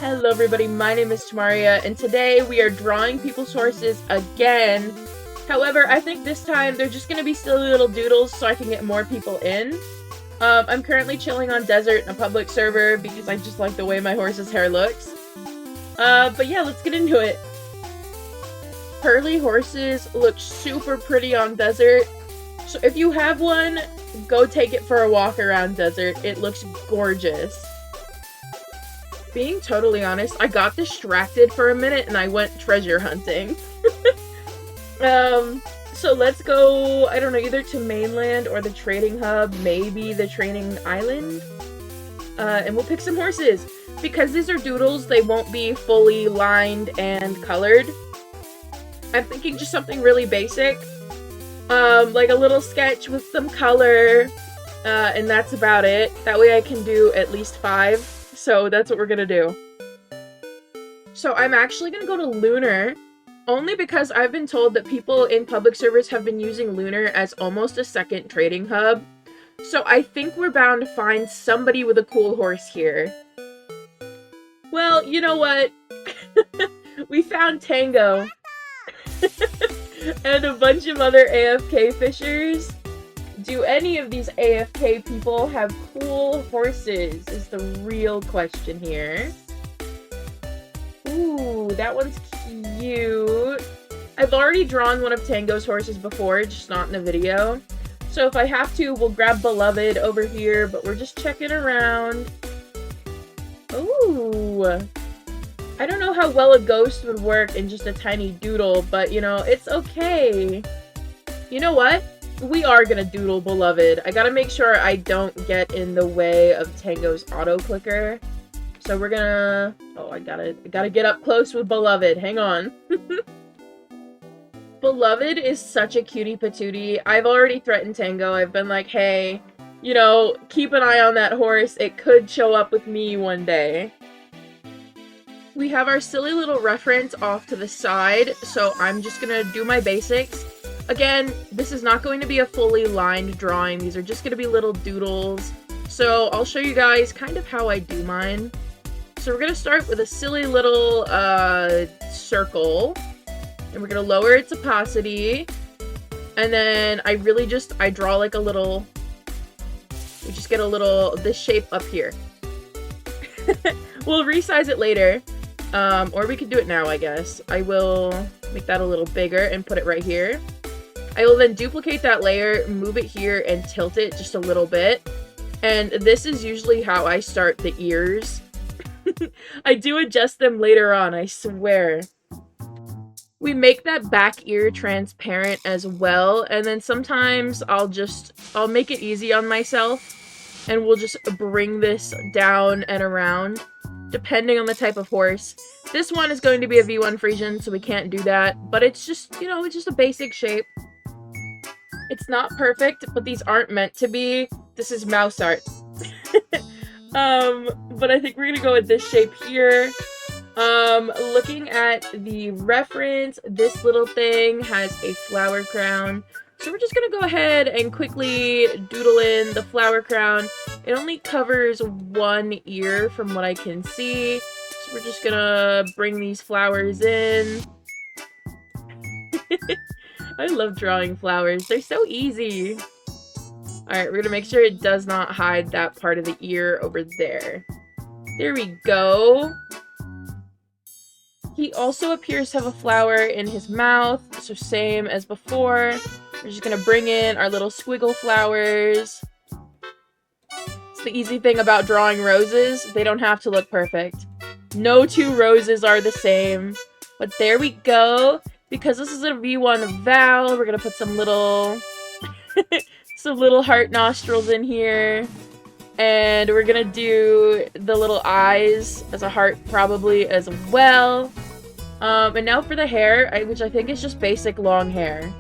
Hello everybody, my name is Temariaaa, and today we are drawing people's horses again. However, I think this time they're just gonna be silly little doodles so I can get more people in. I'm currently chilling on desert in a public server because I just like the way my horse's hair looks. But yeah, let's get into it. Pearly horses look super pretty on desert, so if you have one, go take it for a walk around desert. It looks gorgeous. Being totally honest, I got distracted for a minute and I went treasure hunting. So let's go, I don't know, either to mainland or the trading hub, maybe the trading island. And we'll pick some horses. Because these are doodles, they won't be fully lined and colored. I'm thinking just something really basic. Like a little sketch with some color, and that's about it. That way I can do at least 5. So that's what we're gonna do. So I'm actually gonna go to Lunar, only because I've been told that people in public servers have been using Lunar as almost a second trading hub. So I think we're bound to find somebody with a cool horse here. Well, you know what? We found Tango. And a bunch of other AFK fishers. Do any of these AFK people have cool horses, is the real question here. Ooh, that one's cute. I've already drawn one of Tango's horses before, just not in a video. So if I have to, we'll grab Beloved over here, but we're just checking around. Ooh. I don't know how well a ghost would work in just a tiny doodle, but you know, it's okay. You know what? We are gonna doodle Beloved. I gotta make sure I don't get in the way of Tango's auto clicker. So we're gonna... Oh, I gotta get up close with Beloved. Hang on. Beloved is such a cutie patootie. I've already threatened Tango. I've been like, hey, you know, keep an eye on that horse. It could show up with me one day. We have our silly little reference off to the side, so I'm just gonna do my basics. Again, this is not going to be a fully lined drawing. These are just going to be little doodles. So I'll show you guys kind of how I do mine. So we're going to start with a silly little circle. And we're going to lower its opacity. And then I draw like a little... We just get a little... this shape up here. We'll resize it later. Or we could do it now, I guess. I will make that a little bigger and put it right here. I will then duplicate that layer, move it here, and tilt it just a little bit. And this is usually how I start the ears. I do adjust them later on, I swear. We make that back ear transparent as well, and then sometimes I'll make it easy on myself, and we'll just bring this down and around, depending on the type of horse. This one is going to be a V1 Frisian, so we can't do that, but it's just, you know, it's just a basic shape. It's not perfect, but these aren't meant to be. This is mouse art. But I think we're gonna go with this shape here. Looking at the reference, this little thing has a flower crown. So we're just gonna go ahead and quickly doodle in the flower crown. It only covers one ear from what I can see. So we're just gonna bring these flowers in. I love drawing flowers. They're so easy. Alright, we're gonna make sure it does not hide that part of the ear over there. There we go. He also appears to have a flower in his mouth, so same as before. We're just gonna bring in our little squiggle flowers. It's the easy thing about drawing roses. They don't have to look perfect. No two roses are the same. But there we go. Because this is a V1 Val, we're gonna put some little some little heart nostrils in here. And we're gonna do the little eyes as a heart probably as well. And now for the hair, which I think is just basic long hair.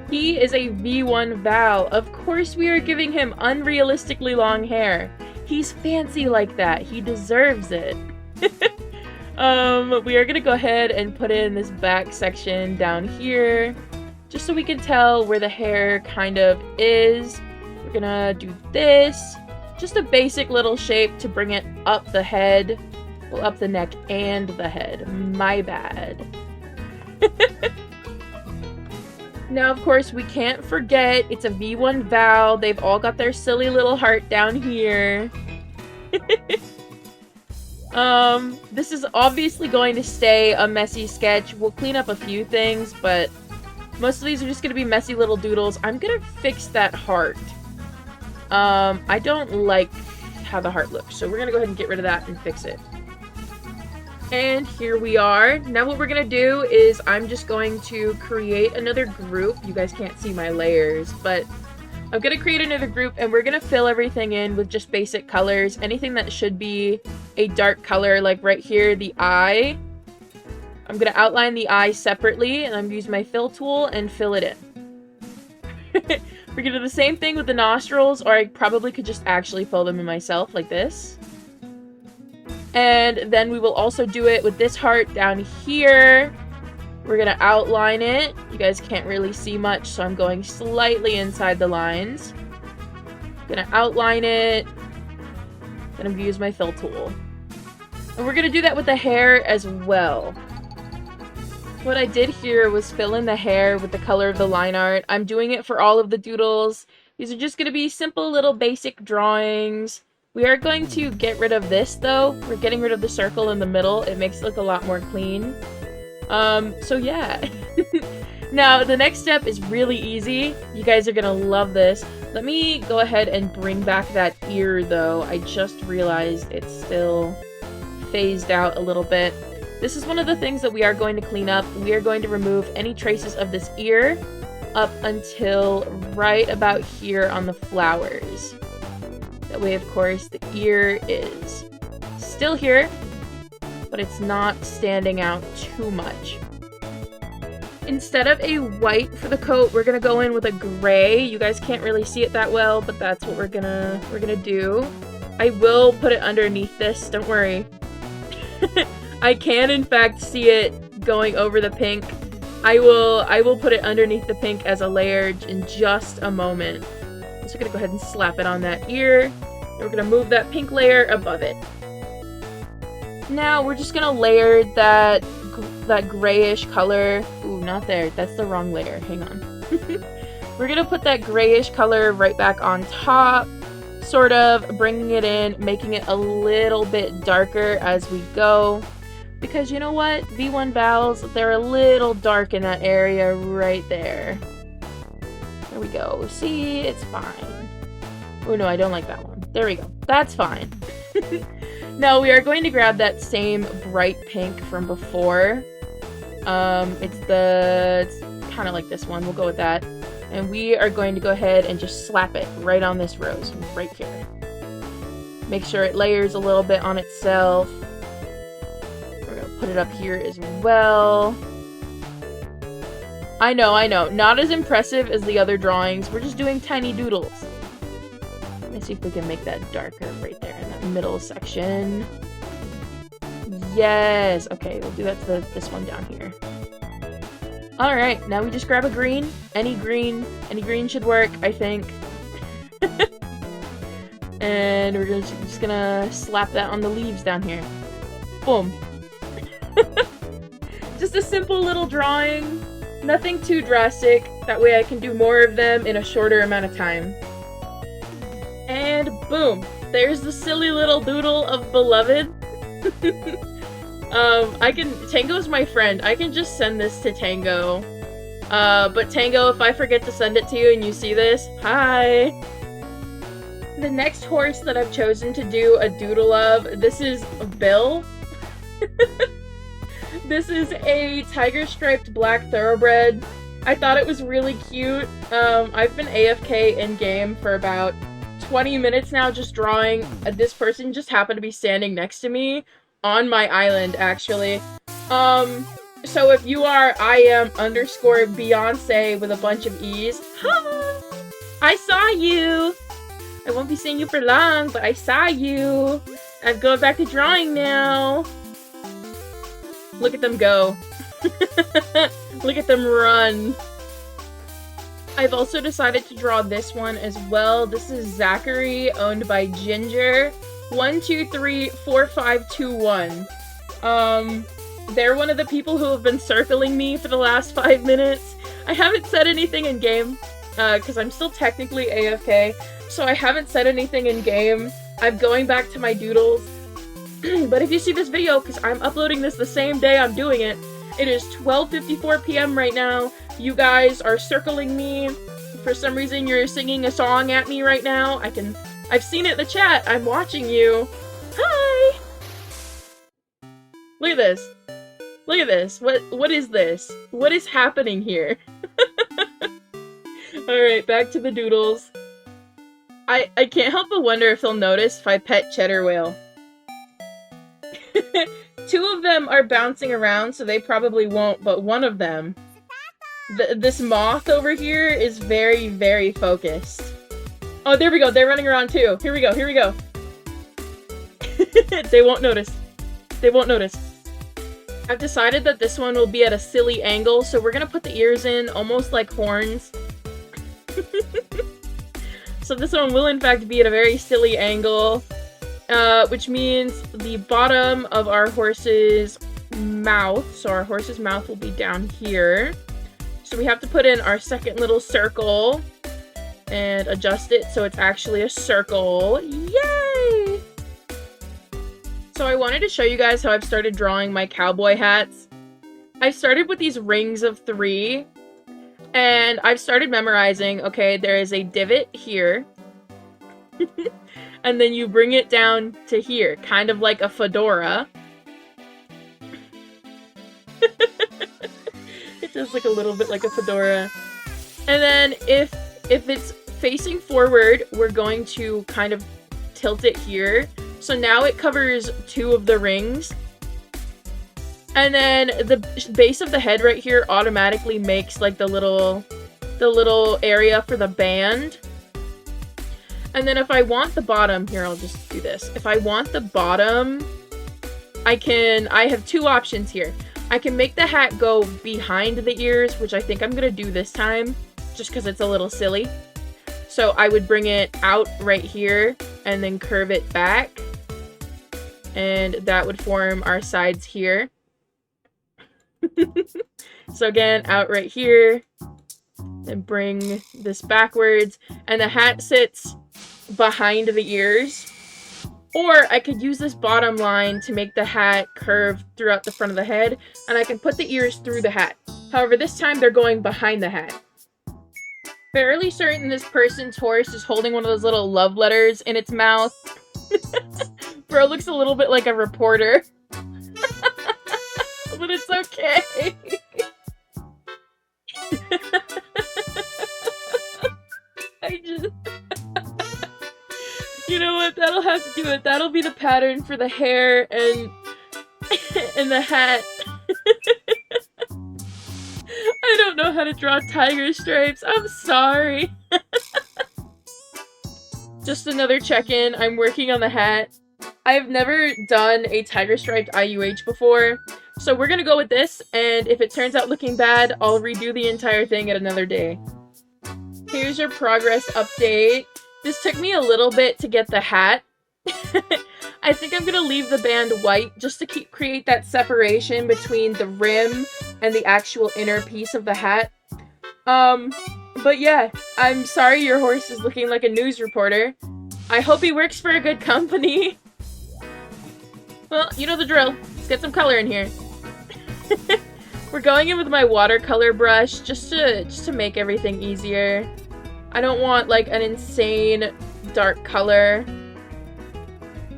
He is a V1 Val. Of course we are giving him unrealistically long hair. He's fancy like that. He deserves it. We are gonna go ahead and put in this back section down here, just so we can tell where the hair kind of is. We're gonna do this. Just a basic little shape to bring it up the head. Well, up the neck and the head. My bad. Now, of course, we can't forget it's a V1 Val. They've all got their silly little heart down here. This is obviously going to stay a messy sketch. We'll clean up a few things, but most of these are just going to be messy little doodles. I'm going to fix that heart. I don't like how the heart looks, so we're going to go ahead and get rid of that and fix it. And here we are. Now what we're going to do is I'm just going to create another group. You guys can't see my layers, but I'm going to create another group and we're going to fill everything in with just basic colors. Anything that should be a dark color, like right here, the eye. I'm going to outline the eye separately and I'm going to use my fill tool and fill it in. We're going to do the same thing with the nostrils, or I probably could just actually fill them in myself like this. And then we will also do it with this heart down here. We're going to outline it. You guys can't really see much, so I'm going slightly inside the lines. Going to outline it. Then I'm going to use my fill tool. And we're going to do that with the hair as well. What I did here was fill in the hair with the color of the line art. I'm doing it for all of the doodles. These are just going to be simple little basic drawings. We are going to get rid of this, though. We're getting rid of the circle in the middle. It makes it look a lot more clean. So yeah. Now, the next step is really easy. You guys are gonna love this. Let me go ahead and bring back that ear, though. I just realized it's still phased out a little bit. This is one of the things that we are going to clean up. We are going to remove any traces of this ear up until right about here on the flowers. That way, of course, the ear is still here, but it's not standing out too much. Instead of a white for the coat, we're gonna go in with a gray. You guys can't really see it that well, but that's what we're gonna do. I will put it underneath this, don't worry. I can, in fact, see it going over the pink. I will put it underneath the pink as a layer in just a moment. So we're gonna go ahead and slap it on that ear. And we're gonna move that pink layer above it. Now we're just gonna layer that grayish color. Ooh, not there. That's the wrong layer. Hang on. We're gonna put that grayish color right back on top, sort of bringing it in, making it a little bit darker as we go. Because you know what? V1 Vals, they're a little dark in that area right there. There we go. See? It's fine. Oh no, I don't like that one. There we go. That's fine. Now we are going to grab that same bright pink from before. It's kind of like this one. We'll go with that. And we are going to go ahead and just slap it right on this rose, right here. Make sure it layers a little bit on itself. We're going to put it up here as well. I know. Not as impressive as the other drawings. We're just doing tiny doodles. Let's see if we can make that darker right there in that middle section. Yes! Okay, we'll do that to this one down here. Alright, now we just grab a green. Any green should work, I think. And we're just gonna slap that on the leaves down here. Boom. Just a simple little drawing. Nothing too drastic. That way I can do more of them in a shorter amount of time. And boom! There's the silly little doodle of Beloved. Tango's my friend. I can just send this to Tango. But Tango, if I forget to send it to you and you see this, hi! The next horse that I've chosen to do a doodle of, this is Bill. This is a tiger-striped black thoroughbred. I thought it was really cute. I've been AFK in-game for about 20 minutes now just drawing. This person just happened to be standing next to me on my island, actually. So if you are IM_Beyonce with a bunch of E's, hi! I saw you! I won't be seeing you for long, but I saw you! I'm going back to drawing now! Look at them go. Look at them run. I've also decided to draw this one as well. This is Zachary, owned by Ginger. 1, 2, 3, 4, 5, 2, 1. They're one of the people who have been circling me for the last 5 minutes. I haven't said anything in game, because I'm still technically AFK, so I haven't said anything in game. I'm going back to my doodles. But if you see this video, because I'm uploading this the same day I'm doing it, it is 12:54 p.m. right now. You guys are circling me. For some reason, you're singing a song at me right now. I've seen it in the chat. I'm watching you. Hi! Look at this. Look at this. What is this? What is happening here? Alright, back to the doodles. I can't help but wonder if they'll notice if I pet Cheddar Whale. 2 of them are bouncing around, so they probably won't, but one of them, this moth over here, is very, very focused. Oh, there we go. They're running around too. Here we go. Here we go. They won't notice. They won't notice. I've decided that this one will be at a silly angle, so we're gonna put the ears in almost like horns. So this one will in fact be at a very silly angle, which means the bottom of our horse's mouth, so our horse's mouth will be down here. So we have to put in our second little circle and adjust it so it's actually a circle. Yay! So I wanted to show you guys how I've started drawing my cowboy hats. I started with these rings of 3, and I've started memorizing, okay, there is a divot here, and then you bring it down to here, kind of like a fedora. It does look a little bit like a fedora. And then if it's facing forward, we're going to kind of tilt it here. So now it covers 2 of the rings. And then the base of the head right here automatically makes like the little area for the band. And then if I want the bottom, here, I'll just do this. If I want the bottom, I have 2 options here. I can make the hat go behind the ears, which I think I'm gonna do this time, just because it's a little silly. So I would bring it out right here and then curve it back. And that would form our sides here. So again, out right here, and bring this backwards, and the hat sits behind the ears. Or I could use this bottom line to make the hat curve throughout the front of the head, and I can put the ears through the hat. However, this time they're going behind the hat. Fairly certain this person's horse is holding one of those little love letters in its mouth. Bro looks a little bit like a reporter. But it's okay. You know what? That'll have to do it. That'll be the pattern for the hair and the hat. I don't know how to draw tiger stripes. I'm sorry. Just another check-in. I'm working on the hat. I've never done a tiger striped IUH before, so we're gonna go with this, and if it turns out looking bad, I'll redo the entire thing at another day. Here's your progress update. This took me a little bit to get the hat. I think I'm gonna leave the band white just to create that separation between the rim and the actual inner piece of the hat. But yeah, I'm sorry your horse is looking like a news reporter. I hope he works for a good company. Well, you know the drill. Let's get some color in here. We're going in with my watercolor brush just to make everything easier. I don't want like an insane dark color.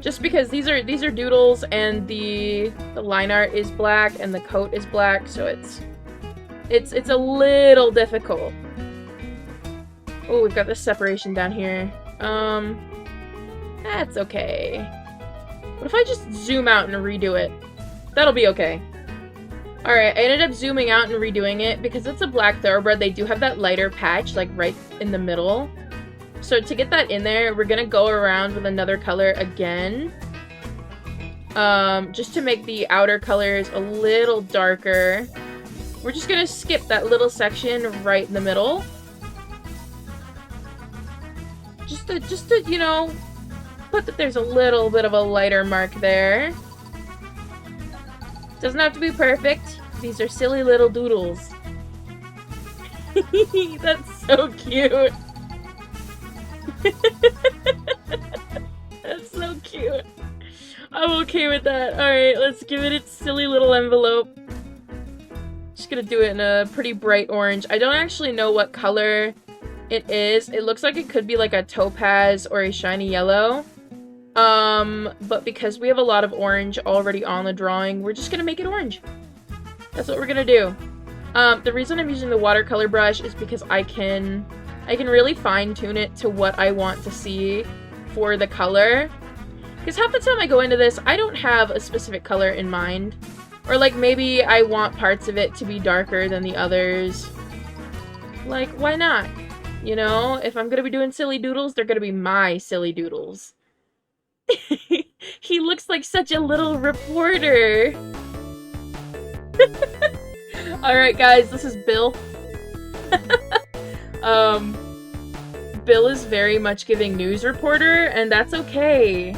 Just because these are doodles and the line art is black and the coat is black, so it's a little difficult. Oh, we've got this separation down here. That's okay. What if I just zoom out and redo it? That'll be okay. Alright, I ended up zooming out and redoing it. Because it's a black thoroughbred, they do have that lighter patch, like, right in the middle. So to get that in there, we're gonna go around with another color again. Just to make the outer colors a little darker. We're just gonna skip that little section right in the middle. Just to, you know, put that there's a little bit of a lighter mark there. Doesn't have to be perfect. These are silly little doodles. That's so cute. That's so cute. I'm okay with that. Alright, let's give it its silly little envelope. Just gonna do it in a pretty bright orange. I don't actually know what color it is. It looks like it could be like a topaz or a shiny yellow. But because we have a lot of orange already on the drawing, we're just gonna make it orange. That's what we're gonna do. The reason I'm using the watercolor brush is because I can really fine-tune it to what I want to see for the color. Because half the time I go into this, I don't have a specific color in mind. Or like maybe I want parts of it to be darker than the others. Like, why not? You know, if I'm gonna be doing silly doodles, they're gonna be my silly doodles. He looks like such a little reporter. Alright guys, this is Bill. Bill is very much giving news reporter, and that's okay.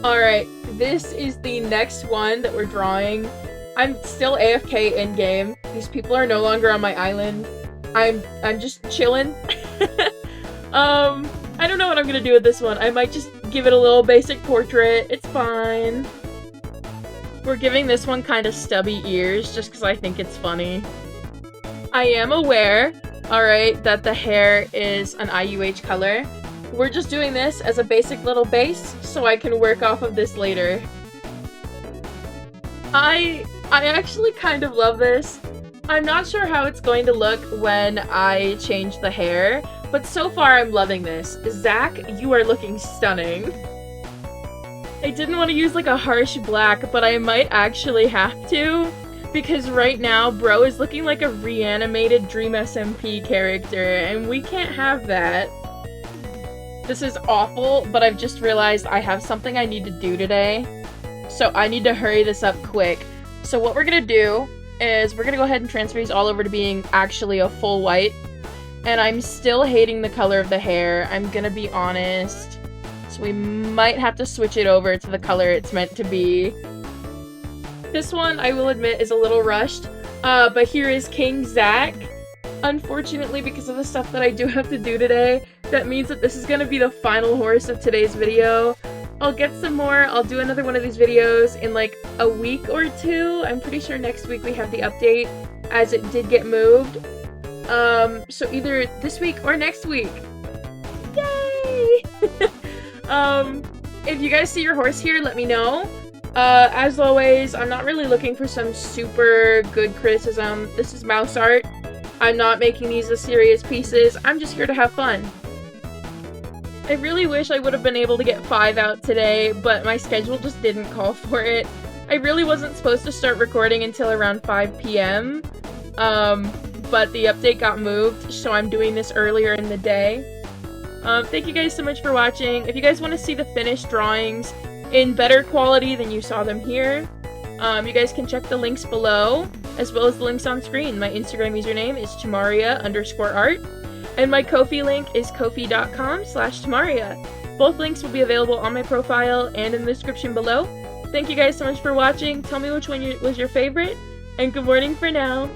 Alright, this is the next one that we're drawing. I'm still AFK in-game. These people are no longer on my island. I'm just chilling. I don't know what I'm gonna do with this one. I might just give it a little basic portrait. It's fine. We're giving this one kind of stubby ears just because I think it's funny. I am aware, alright, that the hair is an IUH color. We're just doing this as a basic little base so I can work off of this later. I actually kind of love this. I'm not sure how it's going to look when I change the hair, but so far I'm loving this. Zach, you are looking stunning. I didn't want to use like a harsh black, but I might actually have to, because right now bro is looking like a reanimated Dream SMP character, and we can't have that. This is awful, but I've just realized I have something I need to do today, so I need to hurry this up quick. So what we're gonna do is we're gonna go ahead and transfer these all over to being actually a full white. And I'm still hating the color of the hair, I'm gonna be honest. So we might have to switch it over to the color it's meant to be. This one, I will admit, is a little rushed. But here is King Zach. Unfortunately, because of the stuff that I do have to do today, that means that this is gonna be the final horse of today's video. I'll get some more. I'll do another one of these videos in like a week or two. I'm pretty sure next week we have the update, as it did get moved. So either this week or next week. Yay! If you guys see your horse here, let me know. As always, I'm not really looking for some super good criticism. This is mouse art. I'm not making these as serious pieces. I'm just here to have fun. I really wish I would have been able to get 5 out today, but my schedule just didn't call for it. I really wasn't supposed to start recording until around 5 p.m. But the update got moved, so I'm doing this earlier in the day. Thank you guys so much for watching. If you guys want to see the finished drawings in better quality than you saw them here, you guys can check the links below, as well as the links on screen. My Instagram username is Temariaaa_art. And my Ko-fi link is ko-fi.com/Temariaaa. Both links will be available on my profile and in the description below. Thank you guys so much for watching. Tell me which one was your favorite, and good morning for now.